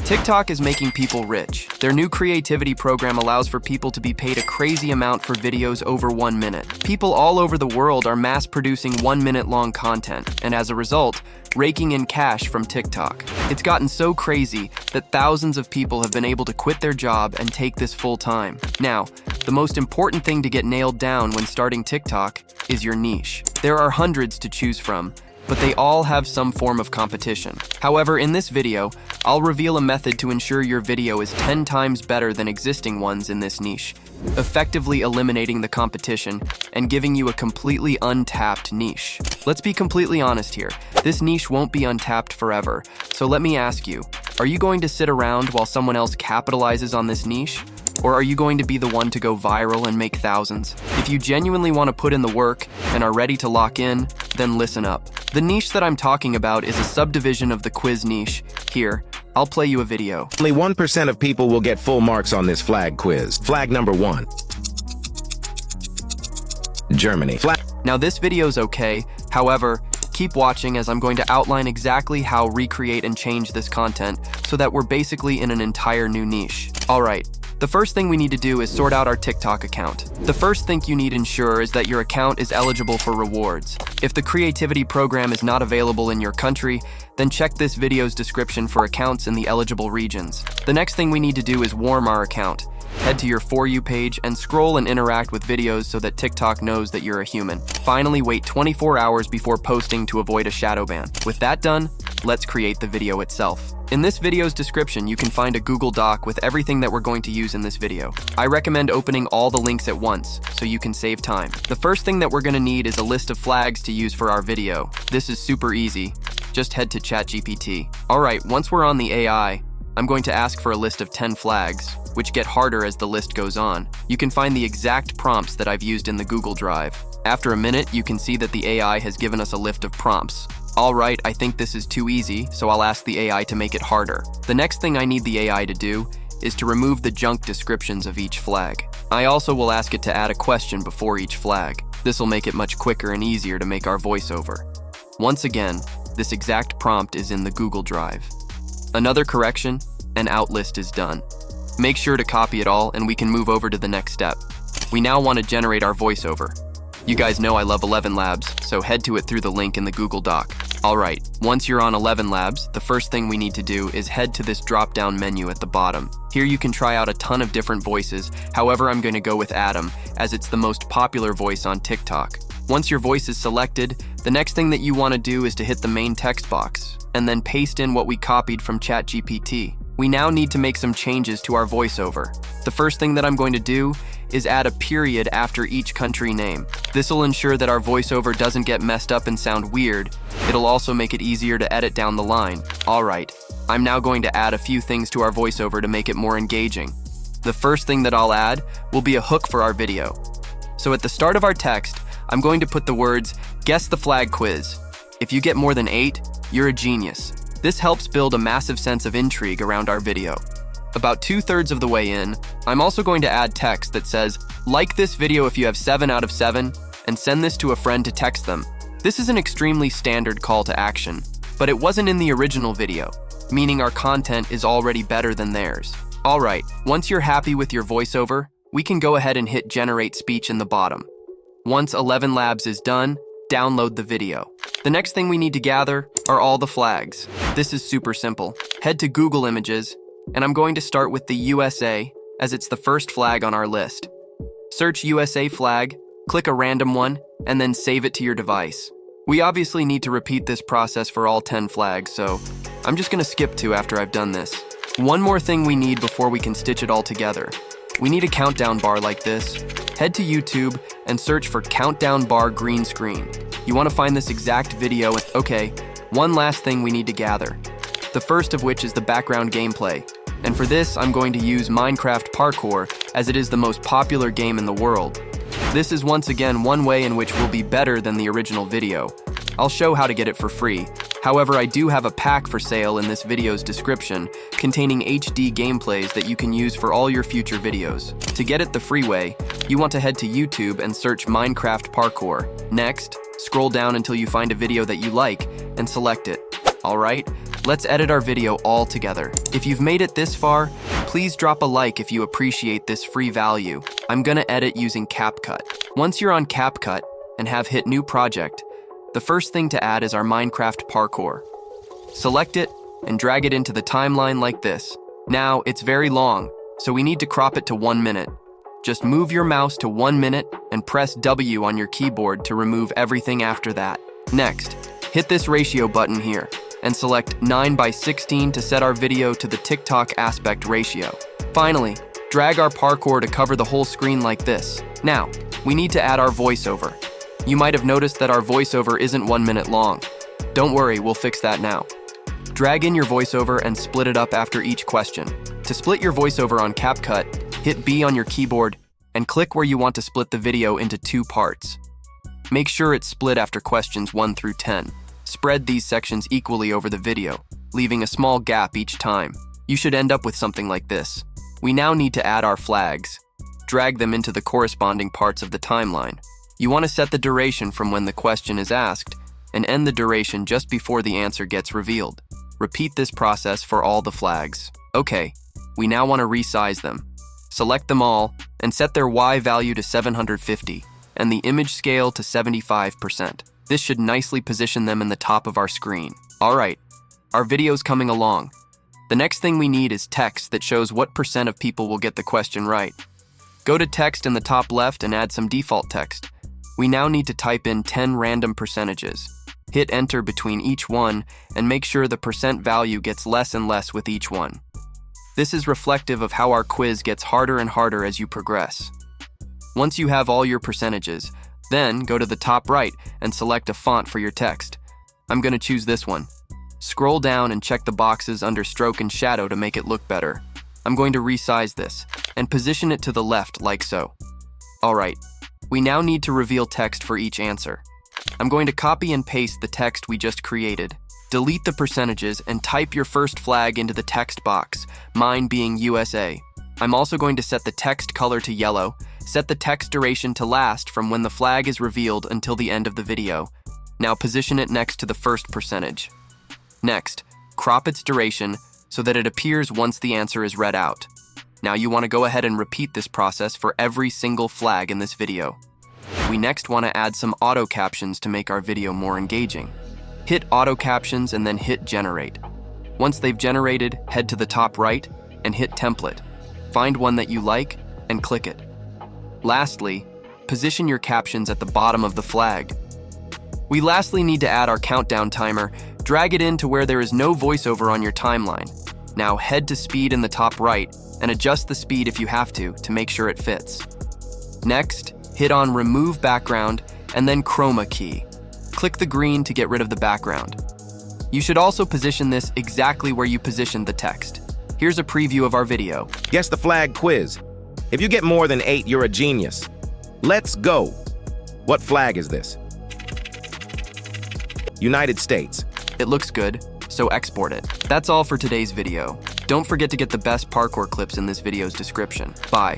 TikTok is making people rich. Their new creativity program allows for people to be paid a crazy amount for videos over 1 minute. People all over the world are mass-producing 1-minute-long content, and as a result, raking in cash from TikTok. It's gotten so crazy that thousands of people have been able to quit their job and take this full-time. Now, the most important thing to get nailed down when starting TikTok is your niche. There are hundreds to choose from, but they all have some form of competition. However, in this video, I'll reveal a method to ensure your video is 10 times better than existing ones in this niche, effectively eliminating the competition and giving you a completely untapped niche. Let's be completely honest here. This niche won't be untapped forever. So let me ask you, are you going to sit around while someone else capitalizes on this niche? Or are you going to be the one to go viral and make thousands? If you genuinely want to put in the work and are ready to lock in, then listen up. The niche that I'm talking about is a subdivision of the quiz niche. Here, I'll play you a video. Only 1% of people will get full marks on this flag quiz. Flag number 1. Germany. Now this video's okay, however, keep watching as I'm going to outline exactly how recreate and change this content so that we're basically in an entire new niche. Alright. The first thing we need to do is sort out our TikTok account. The first thing you need to ensure is that your account is eligible for rewards. If the creativity program is not available in your country, then check this video's description for accounts in the eligible regions. The next thing we need to do is warm our account. Head to your For You page and scroll and interact with videos so that TikTok knows that you're a human. Finally, wait 24 hours before posting to avoid a shadow ban. With that done, let's create the video itself. In this video's description, you can find a Google Doc with everything that we're going to use in this video. I recommend opening all the links at once, so you can save time. The first thing that we're going to need is a list of flags to use for our video. This is super easy. Just head to ChatGPT. Alright, once we're on the AI, I'm going to ask for a list of 10 flags, which get harder as the list goes on. You can find the exact prompts that I've used in the Google Drive. After a minute, you can see that the AI has given us a list of prompts. Alright, I think this is too easy, so I'll ask the AI to make it harder. The next thing I need the AI to do is to remove the junk descriptions of each flag. I also will ask it to add a question before each flag. This will make it much quicker and easier to make our voiceover. Once again, this exact prompt is in the Google Drive. Another correction, an out list is done. Make sure to copy it all and we can move over to the next step. We now want to generate our voiceover. You guys know I love Elevenlabs, so head to it through the link in the Google Doc. Alright, once you're on Elevenlabs, the first thing we need to do is head to this drop-down menu at the bottom. Here you can try out a ton of different voices, however I'm going to go with Adam, as it's the most popular voice on TikTok. Once your voice is selected, the next thing that you want to do is to hit the main text box, and then paste in what we copied from ChatGPT. We now need to make some changes to our voiceover. The first thing that I'm going to do is add a period after each country name. This will ensure that our voiceover doesn't get messed up and sound weird. It'll also make it easier to edit down the line. Alright, I'm now going to add a few things to our voiceover to make it more engaging. The first thing that I'll add will be a hook for our video. So at the start of our text, I'm going to put the words, "Guess the flag quiz." If you get more than 8, you're a genius. This helps build a massive sense of intrigue around our video. About 2/3 of the way in, I'm also going to add text that says, "Like this video if you have 7 out of 7, and send this to a friend to text them." This is an extremely standard call to action, but it wasn't in the original video, meaning our content is already better than theirs. Alright, once you're happy with your voiceover, we can go ahead and hit Generate Speech in the bottom. Once Elevenlabs is done, download the video. The next thing we need to gather are all the flags. This is super simple. Head to Google Images, and I'm going to start with the USA, as it's the first flag on our list. Search USA flag, click a random one, and then save it to your device. We obviously need to repeat this process for all 10 flags, so I'm just going to skip 2 after I've done this. One more thing we need before we can stitch it all together. We need a countdown bar like this. Head to YouTube and search for countdown bar green screen. You want to find this exact video. Okay, one last thing we need to gather. The first of which is the background gameplay. And for this, I'm going to use Minecraft Parkour, as it is the most popular game in the world. This is once again one way in which will be better than the original video. I'll show how to get it for free. However, I do have a pack for sale in this video's description, containing HD gameplays that you can use for all your future videos. To get it the free way, you want to head to YouTube and search Minecraft Parkour. Next, scroll down until you find a video that you like and select it. Alright, Let's edit our video all together. If you've made it this far, please drop a like if you appreciate this free value. I'm gonna edit using CapCut. Once you're on CapCut and have hit New Project, the first thing to add is our Minecraft parkour. Select it and drag it into the timeline like this. Now, it's very long, so we need to crop it to 1 minute. Just move your mouse to 1 minute and press W on your keyboard to remove everything after that. Next, hit this ratio button here and select 9:16 to set our video to the TikTok aspect ratio. Finally, drag our parkour to cover the whole screen like this. Now, we need to add our voiceover. You might have noticed that our voiceover isn't 1 minute long. Don't worry, we'll fix that now. Drag in your voiceover and split it up after each question. To split your voiceover on CapCut, hit B on your keyboard and click where you want to split the video into 2 parts. Make sure it's split after questions 1 through 10. Spread these sections equally over the video, leaving a small gap each time. You should end up with something like this. We now need to add our flags. Drag them into the corresponding parts of the timeline. You want to set the duration from when the question is asked and end the duration just before the answer gets revealed. Repeat this process for all the flags. Okay, we now want to resize them. Select them all and set their Y value to 750 and the image scale to 75%. This should nicely position them in the top of our screen. All right, our video's coming along. The next thing we need is text that shows what % of people will get the question right. Go to text in the top left and add some default text. We now need to type in 10 random percentages. Hit enter between each one and make sure the % value gets less and less with each one. This is reflective of how our quiz gets harder and harder as you progress. Once you have all your percentages, then go to the top right and select a font for your text. I'm going to choose this one. Scroll down and check the boxes under stroke and shadow to make it look better. I'm going to resize this and position it to the left like so. Alright, we now need to reveal text for each answer. I'm going to copy and paste the text we just created. Delete the percentages and type your first flag into the text box, mine being USA. I'm also going to set the text color to yellow, set the text duration to last from when the flag is revealed until the end of the video. Now position it next to the first percentage. Next, crop its duration so that it appears once the answer is read out. Now you want to go ahead and repeat this process for every single flag in this video. We next want to add some auto captions to make our video more engaging. Hit auto captions and then hit generate. Once they've generated, head to the top right and hit template. Find one that you like and click it. Lastly, position your captions at the bottom of the flag. We lastly need to add our countdown timer. Drag it in to where there is no voiceover on your timeline. Now head to speed in the top right and adjust the speed if you have to make sure it fits. Next, hit on remove background and then chroma key. Click the green to get rid of the background. You should also position this exactly where you positioned the text. Here's a preview of our video. Guess the flag quiz. If you get more than 8, you're a genius. Let's go. What flag is this? United States. It looks good, so export it. That's all for today's video. Don't forget to get the best parkour clips in this video's description. Bye.